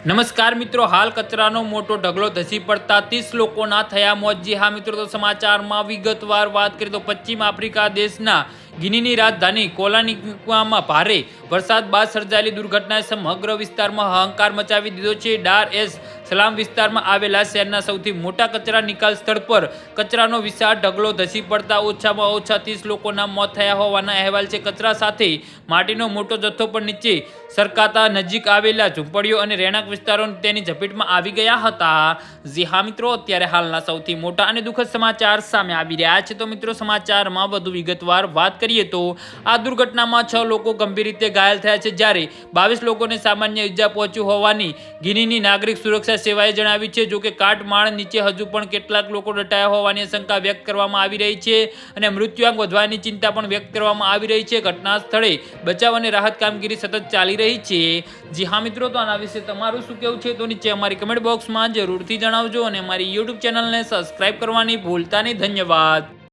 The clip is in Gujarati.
નમસ્કાર મિત્રો, હાલ કચરાનો મોટો ઢગલો ધસી પડતા 30 લોકોના થયા મોત। જી હા મિત્રો, તો સમાચારમાં વિગતવાર વાત કરીએ તો પશ્ચિમ આફ્રિકા દેશના ગિનીની રાજધાની કોલાનિકમાં ભારે વરસાદ બાદ સર્જાયેલી દુર્ઘટનાએ સમગ્ર વિસ્તારમાં હાહાકાર મચાવી દીધો છે। ડાર એસ સલામ વિસ્તારમાં આવેલા શહેરના સૌથી મોટા કચરા નિકાલ સ્થળ પર કચરાનો વિશાળ ઢગલો ધસી પડતા ઓછામાં ઓછા 30 લોકોના મોત થયા હોવાના અહેવાલ છે। કચરા સાથે માટીનો મોટો જથ્થો પણ નીચે સરકાતા નજીક આવેલા ઝૂંપડીઓ અને રહેણાંક વિસ્તારો તેની ઝપેટમાં આવી ગયા હતા। જી હા મિત્રો, અત્યારે હાલના સૌથી મોટા અને દુઃખદ સમાચાર સામે આવી રહ્યા છે। તો મિત્રો, સમાચારમાં વધુ વિગતવાર વાત કરીએ તો આ દુર્ઘટનામાં 6 લોકો ગંભીર રીતે ઘાયલ થયા છે, જ્યારે 22 લોકોને સામાન્ય ઈજા પહોંચી હોવાની ગિનીની નાગરિક સુરક્ષા સેવાએ જણાવી છે। જોકે કાટમાળ નીચે હજુ પણ કેટલાક લોકો દટાયા હોવાની શંકા વ્યક્ત કરવામાં આવી રહી છે અને મૃત્યુઆંક વધવાની ચિંતા પણ વ્યક્ત કરવામાં આવી રહી છે। ઘટના સ્થળે બચાવ અને રાહત કામગીરી સતત ચાલી રહી છે। જી હા મિત્રો, તો આના વિશે તમારું શું કહેવું છે તો નીચે અમારી કમેન્ટ બોક્સમાં જરૂરથી જણાવજો અને અમારી YouTube ચેનલને સબસ્ક્રાઇબ કરવાની ભૂલતા નહીં। ધન્યવાદ।